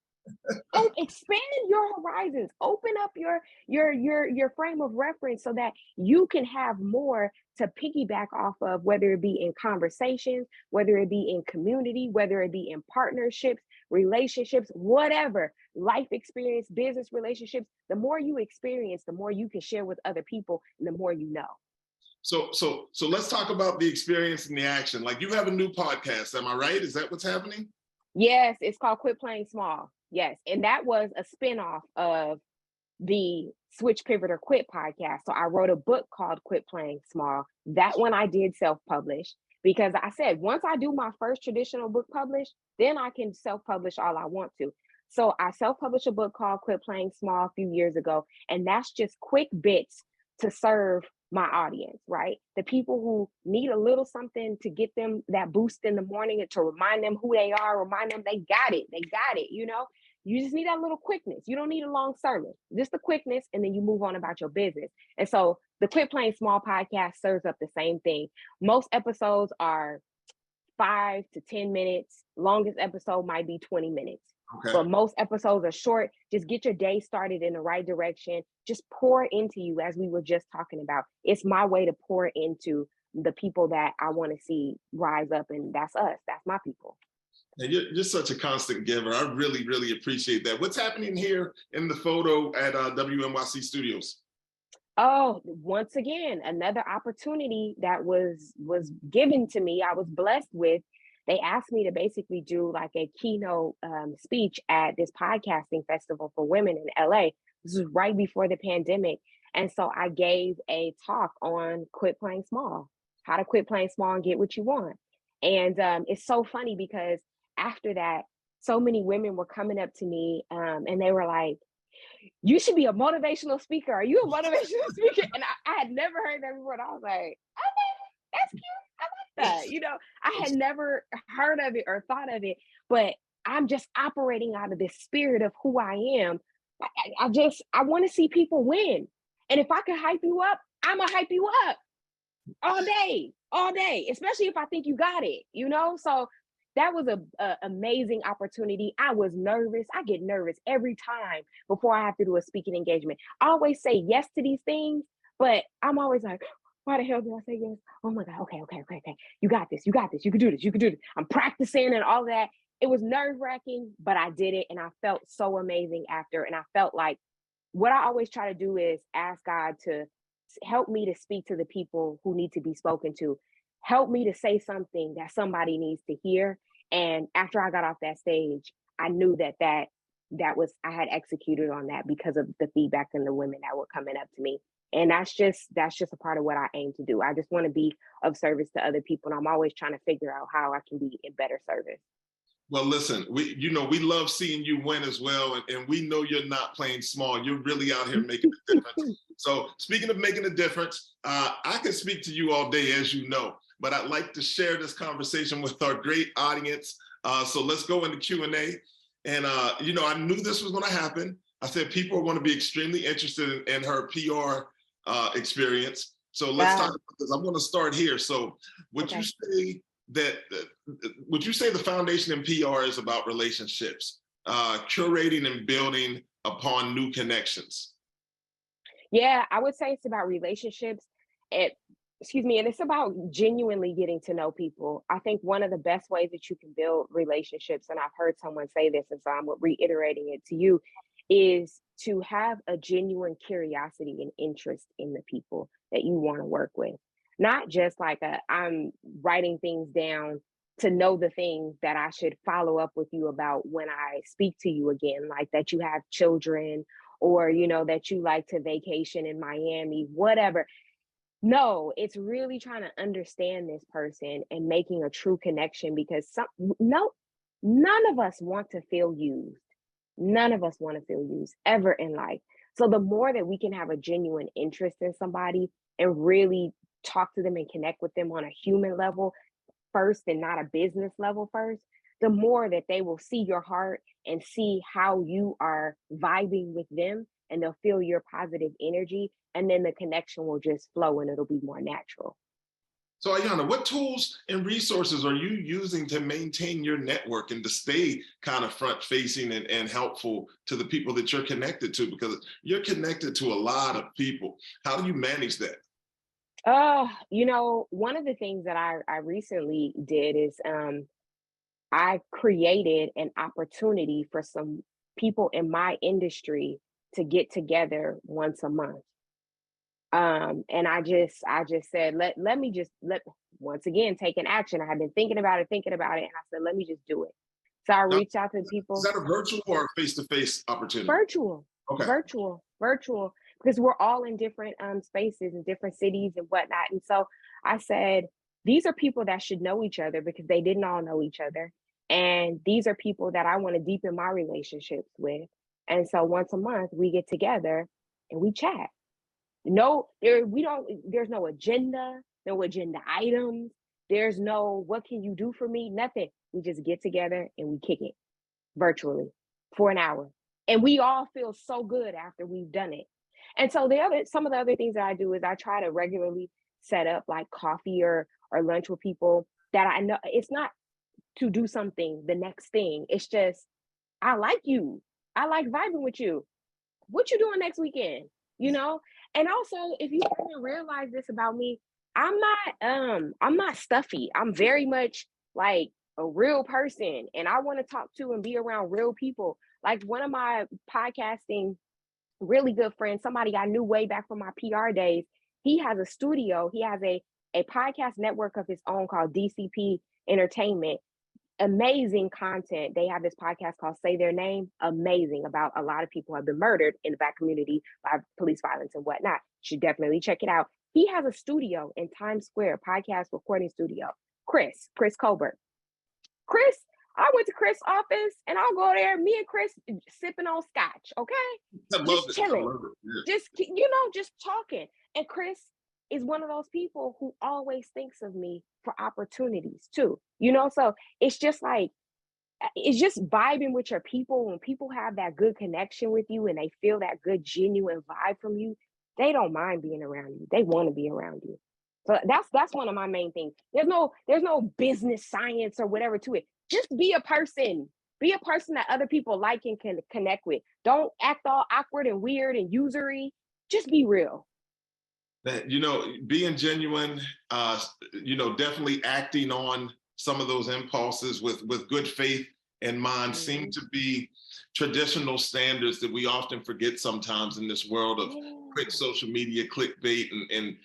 Oh, expand your horizons. Open up your frame of reference so that you can have more to piggyback off of, whether it be in conversations, whether it be in community, whether it be in partnerships, relationships, whatever, life experience, business relationships. The more you experience, the more you can share with other people, and the more you know. So let's talk about the experience and the action. Like you have a new podcast, am I right? Is that what's happening? Yes, it's called Quit Playing Small. Yes. And that was a spinoff of the Switch, Pivot, or Quit podcast. So I wrote a book called Quit Playing Small. That one I did self-publish because I said, once I do my first traditional book published, then I can self-publish all I want to. So I self-published a book called Quit Playing Small a few years ago. And that's just quick bits to serve my audience, right? The people who need a little something to get them that boost in the morning and to remind them who they are, remind them they got it. They got it, you know? You just need that little quickness. You don't need a long sermon, just the quickness, and then you move on about your business. And so the Quit Playing Small podcast serves up the same thing. Most episodes are 5 to 10 minutes. Longest episode might be 20 minutes. Okay. But most episodes are short. Just get your day started in the right direction. Just pour into you, as we were just talking about. It's my way to pour into the people that I want to see rise up, and that's us. That's my people. And you're such a constant giver. I really, really appreciate that. What's happening here in the photo at WNYC Studios? Oh, once again, another opportunity that was given to me. I was blessed with. They asked me to basically do like a keynote speech at this podcasting festival for women in LA. This was right before the pandemic. And so I gave a talk on quit playing small, how to quit playing small and get what you want. And it's so funny because after that, so many women were coming up to me and they were like, you should be a motivational speaker. Are you a motivational speaker? And I had never heard that before. And I was like, okay, that's cute. I like that. You know, I had never heard of it or thought of it, but I'm just operating out of this spirit of who I am. I want to see people win. And if I can hype you up, I'm going to hype you up all day, especially if I think you got it, you know? So that was a amazing opportunity. I was nervous. I get nervous every time before I have to do a speaking engagement. I always say yes to these things, but I'm always like, why the hell do I say yes? Oh my God. Okay. You got this. You got this. You can do this. You can do this. I'm practicing and all that. It was nerve-wracking, but I did it and I felt so amazing after. And I felt like what I always try to do is ask God to help me to speak to the people who need to be spoken to. Help me to say something that somebody needs to hear. And after I got off that stage, I knew that was, I had executed on that because of the feedback and the women that were coming up to me. And that's just a part of what I aim to do. I just want to be of service to other people. And I'm always trying to figure out how I can be in better service. Well, listen, we love seeing you win as well. And we know you're not playing small. You're really out here making a difference. So speaking of making a difference, I could speak to you all day, as you know, but I'd like to share this conversation with our great audience. So let's go into Q&A. And, I knew this was going to happen. I said people are going to be extremely interested in her PR experience. So let's talk about this. I'm going to start here. So would you say the foundation in PR is about relationships, curating and building upon new connections? Yeah, I would say it's about relationships. And it's about genuinely getting to know people. I think one of the best ways that you can build relationships, and I've heard someone say this, and so I'm reiterating it to you, is to have a genuine curiosity and interest in the people that you want to work with. Not just like I'm writing things down to know the things that I should follow up with you about when I speak to you again, like that you have children or, that you like to vacation in Miami, whatever. No, it's really trying to understand this person and making a true connection, because no, none of us want to feel used. None of us want to feel used ever in life. So the more that we can have a genuine interest in somebody and really talk to them and connect with them on a human level first and not a business level first, the more that they will see your heart and see how you are vibing with them, and they'll feel your positive energy, and then the connection will just flow and it'll be more natural. So Ahiana, what tools and resources are you using to maintain your network and to stay kind of front facing and helpful to the people that you're connected to? Because you're connected to a lot of people. How do you manage that? One of the things that I recently did is I created an opportunity for some people in my industry to get together once a month. And I just said, let once again take an action. I had been thinking about it, and I said, let me just do it. So I Now, reached out to is people. that a virtual or a face-to-face opportunity? Virtual, Okay. virtual, because we're all in different spaces and different cities and whatnot. And so I said, these are people that should know each other, because they didn't all know each other. And these are people that I want to deepen my relationships with. And so once a month we get together and we chat. No, there's no agenda, no agenda items. There's no, what can you do for me? Nothing. We just get together and we kick it virtually for an hour. And we all feel so good after we've done it. And so some of the other things that I do is I try to regularly set up like coffee or lunch with people that I know. It's not to do something, the next thing. It's just, I like you. I like vibing with you. What you doing next weekend? You know? And also, if you haven't realized this about me, I'm not stuffy. I'm very much like a real person, and I want to talk to and be around real people. Like one of my podcasting really good friends, somebody I knew way back from my PR days, he has a studio. He has a podcast network of his own called DCP Entertainment. Amazing content. They have this podcast called Say Their Name. Amazing, about a lot of people have been murdered in the Black community by police violence and whatnot. Should definitely check it out. He has a studio in Times Square, podcast recording studio. Chris Colbert. Chris, I went to Chris' office and I'll go there. Me and Chris sipping on scotch, okay? I love Just it. chilling. I love it. Yeah. Just talking. And Chris is one of those people who always thinks of me for opportunities too. So it's just like, it's just vibing with your people. When people have that good connection with you and they feel that good genuine vibe from you, they don't mind being around you. They want to be around you. So that's one of my main things. There's no business science or whatever to it. Just be a person. Be a person that other people like and can connect with. Don't act all awkward and weird and usury. Just be real. That, being genuine, definitely acting on some of those impulses with good faith in mind seem to be traditional standards that we often forget sometimes in this world of quick social media clickbait and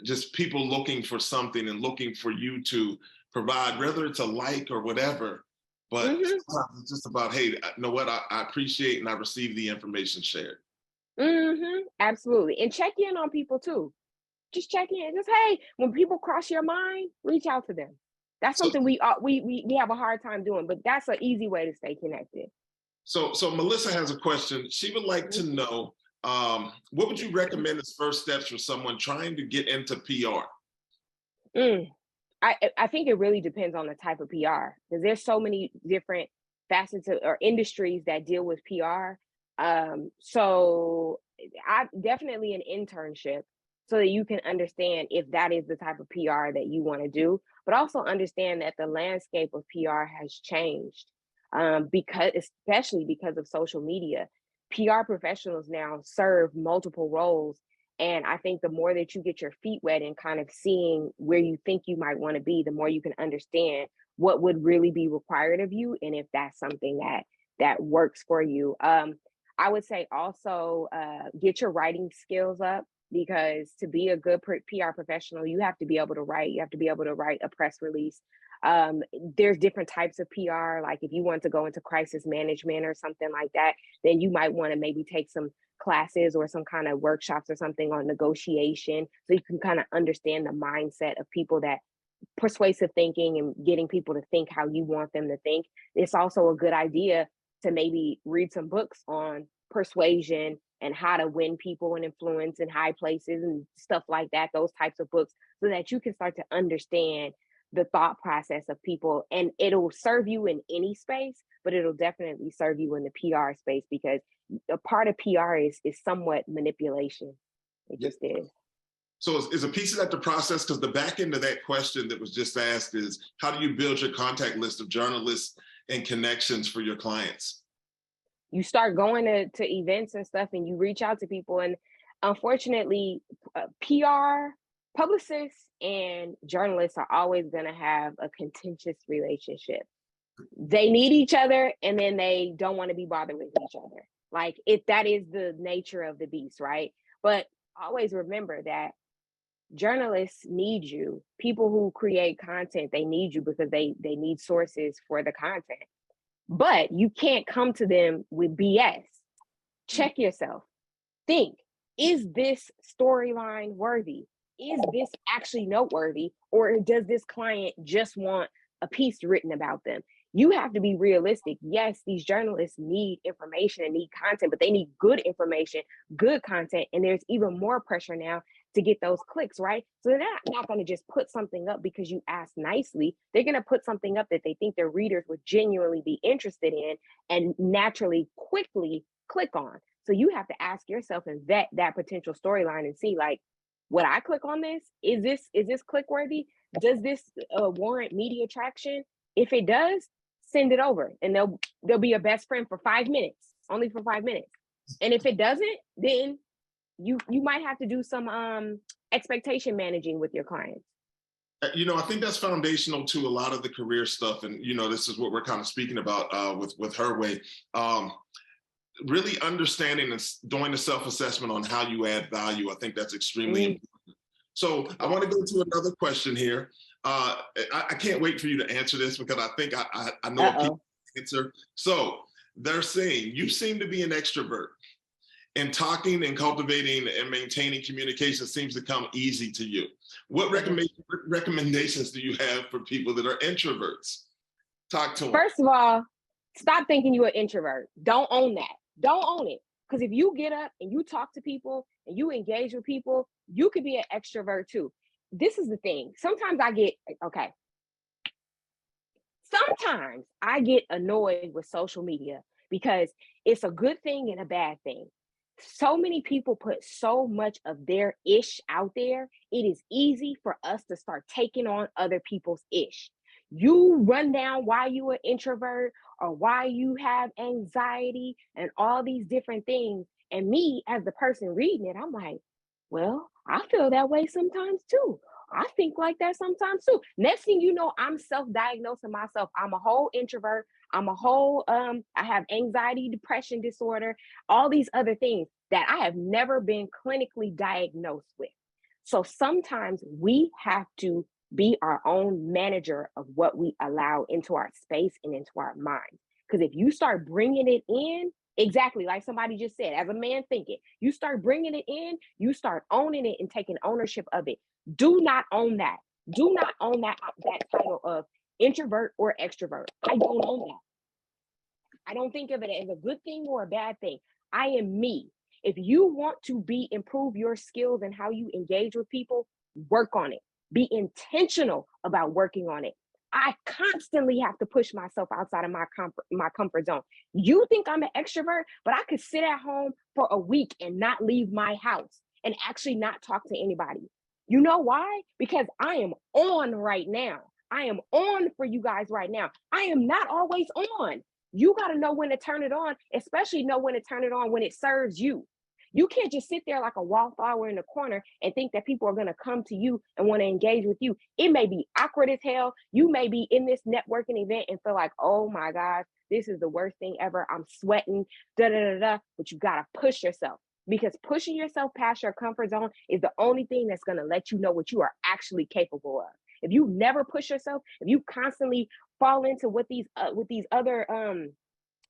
just people looking for something and looking for you to provide, whether it's a like or whatever. But sometimes it's just about, hey, you know what? I appreciate and I receive the information shared. Absolutely. And check in on people too. Just check in. Just, hey, when people cross your mind, reach out to them. That's something we have a hard time doing, but that's an easy way to stay connected. So Melissa has a question. She would like to know, what would you recommend as first steps for someone trying to get into PR? I think it really depends on the type of PR, because there's so many different facets or industries that deal with PR. So I definitely an internship, so that you can understand if that is the type of PR that you want to do, but also understand that the landscape of PR has changed, especially because of social media. PR professionals now serve multiple roles. And I think the more that you get your feet wet and kind of seeing where you think you might want to be, the more you can understand what would really be required of you, and if that's something that works for you. I would say also get your writing skills up, because to be a good PR professional, you have to be able to write. You have to be able to write a press release. There's different types of PR. Like if you want to go into crisis management or something like that, then you might want to maybe take some classes or some kind of workshops or something on negotiation, so you can kind of understand the mindset of people, that persuasive thinking and getting people to think how you want them to think. It's also a good idea to maybe read some books on persuasion and how to win people and influence in high places and stuff like that, those types of books, so that you can start to understand the thought process of people. And it'll serve you in any space, but it'll definitely serve you in the PR space, because a part of PR is somewhat manipulation. It just is. So is a piece of that the process? Because the back end of that question that was just asked is, how do you build your contact list of journalists and connections for your clients? You start going to events and stuff, and you reach out to people. And unfortunately, PR, publicists and journalists are always going to have a contentious relationship. They need each other, and then they don't want to be bothered with each other. Like, if that is the nature of the beast, right? But always remember that journalists need you. People who create content, they need you, because they need sources for the content. But you can't come to them with BS. Check yourself. Think, is this storyline worthy? Is this actually noteworthy? Or does this client just want a piece written about them? You have to be realistic. Yes, these journalists need information and need content, but they need good information, good content. And there's even more pressure now to get those clicks, right? So they're not going to just put something up because you asked nicely. They're going to put something up that they think their readers would genuinely be interested in and naturally, quickly click on. So you have to ask yourself and vet that potential storyline and see, like, would I click on this? Is this click worthy? Does this warrant media traction? If it does, send it over, and they'll be your best friend for 5 minutes, only for 5 minutes. And if it doesn't, then you might have to do some expectation managing with your clients. I think that's foundational to a lot of the career stuff. And, this is what we're kind of speaking about with HerWay. Really understanding and doing the self-assessment on how you add value. I think that's extremely important. So I want to go to another question here. I can't wait for you to answer this, because I think I know what people answer. So they're saying you seem to be an extrovert, and talking and cultivating and maintaining communication seems to come easy to you. What recommendations do you have for people that are introverts? Talk to them. First of all, stop thinking you're an introvert. Don't own that. Don't own it. Because if you get up and you talk to people and you engage with people, you could be an extrovert too. This is the thing. Sometimes I get annoyed with social media, because it's a good thing and a bad thing. So many people put so much of their ish out there. It is easy for us to start taking on other people's ish. You run down why you an introvert or why you have anxiety and all these different things. And me, as the person reading it, I'm like, well, I feel that way sometimes too. I think like that sometimes too. Next thing you know, I'm self-diagnosing myself. I'm a whole introvert. I'm a whole, I have anxiety, depression disorder, all these other things that I have never been clinically diagnosed with. So sometimes we have to be our own manager of what we allow into our space and into our minds. Because if you start bringing it in, exactly like somebody just said, as a man thinking, you start bringing it in, you start owning it and taking ownership of it. Do not own that. Do not own that title of introvert or extrovert. I don't own that. I don't think of it as a good thing or a bad thing. I am me. If you want to improve your skills and how you engage with people, work on it. Be intentional about working on it. I constantly have to push myself outside of my comfort zone. You think I'm an extrovert, but I could sit at home for a week and not leave my house and actually not talk to anybody. You know why? Because I am on right now. I am on for you guys right now. I am not always on. You got to know when to turn it on, especially know when to turn it on when it serves you. You can't just sit there like a wallflower in the corner and think that people are going to come to you and want to engage with you. It may be awkward as hell. You may be in this networking event and feel like, oh my gosh, this is the worst thing ever. I'm sweating, da da da da. But you got to push yourself, because pushing yourself past your comfort zone is the only thing that's going to let you know what you are actually capable of. If you never push yourself, if you constantly fall into what these other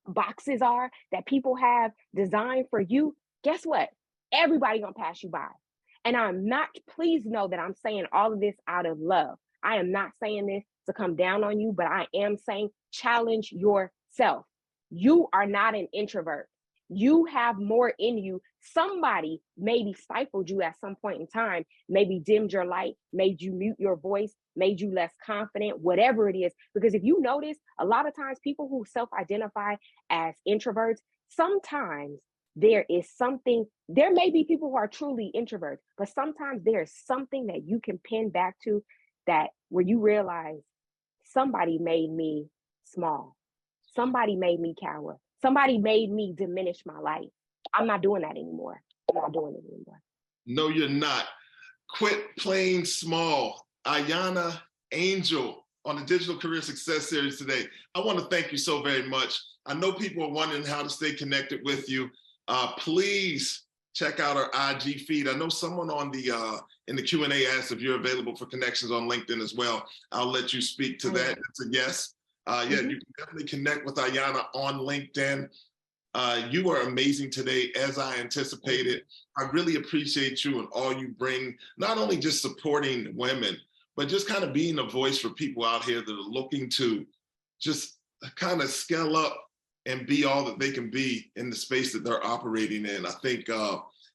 boxes are that people have designed for you, guess what? Everybody gonna pass you by. And I'm not, please know that I'm saying all of this out of love. I am not saying this to come down on you, but I am saying challenge yourself. You are not an introvert. You have more in you. Somebody maybe stifled you at some point in time, maybe dimmed your light, made you mute your voice, made you less confident, whatever it is. Because if you notice, a lot of times people who self-identify as introverts, sometimes there is something, there may be people who are truly introverts, but sometimes there is something that you can pin back to that where you realize somebody made me small. Somebody made me cower. Somebody made me diminish my life. I'm not doing that anymore. I'm not doing it anymore. No, you're not. Quit playing small. Ahiana Angel on the Digital Career Success Series today. I want to thank you so very much. I know people are wondering how to stay connected with you. Please check out our IG feed. I know someone on the in the Q&A asked if you're available for connections on LinkedIn as well. I'll let you speak to that. It's a yes. Yeah, you can definitely connect with Ahiana on LinkedIn. You are amazing today, as I anticipated. I really appreciate you and all you bring, not only just supporting women, but just kind of being a voice for people out here that are looking to just kind of scale up and be all that they can be in the space that they're operating in. I think,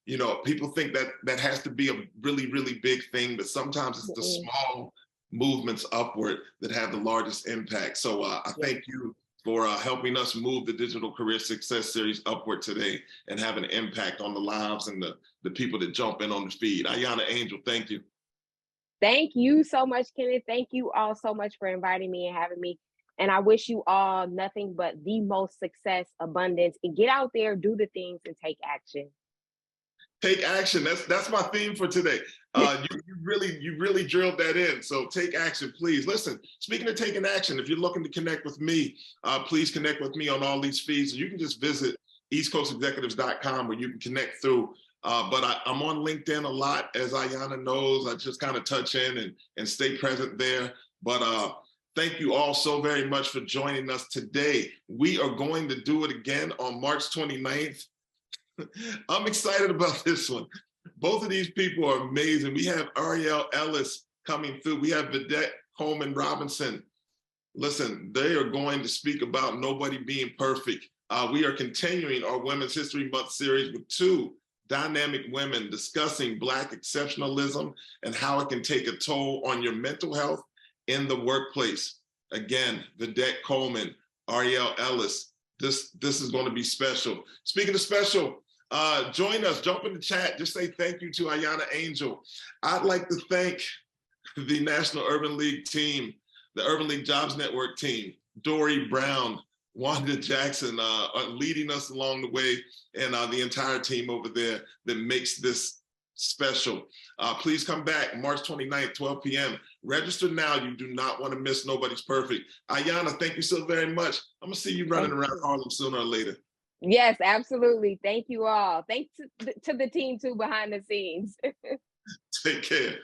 you know, people think that that has to be a really, really big thing, but sometimes it's the small movements upward that have the largest impact. So I thank you for helping us move the Digital Career Success Series upward today and have an impact on the lives and the people that jump in on the feed. Ahiana Angel, thank you. Thank you so much, Kenneth. Thank you all so much for inviting me and having me. And I wish you all nothing but the most success, abundance, and get out there, do the things, and take action. Take action. That's my theme for today. You really drilled that in. So take action, please. Listen, speaking of taking action, if you're looking to connect with me, please connect with me on all these feeds. You can just visit eastcoastexecutives.com where you can connect through. But I'm on LinkedIn a lot, as Ahiana knows. I just kind of touch in and stay present there. But thank you all so very much for joining us today. We are going to do it again on March 29th. I'm excited about this one. Both of these people are amazing. We have Ariel Ellis coming through. We have Vidette Coleman Robinson. Listen, they are going to speak about nobody being perfect. We are continuing our Women's History Month series with two dynamic women discussing Black exceptionalism and how it can take a toll on your mental health in the workplace. Again, Vidette Coleman, Ariel Ellis. This is going to be special. Speaking of special, join us, jump in the chat, just say thank you to Ahiana Angel. I'd like to thank the National Urban League team, the Urban League Jobs Network team, Dory Brown, Wanda Jackson, leading us along the way, and the entire team over there that makes this special. Please come back March 29th, 12 p.m. Register now. You do not want to miss Nobody's Perfect. Ahiana, thank you so very much. I'm gonna see you running around Harlem sooner or later. Yes, absolutely. Thank you all. Thanks to the team too behind the scenes. Take care.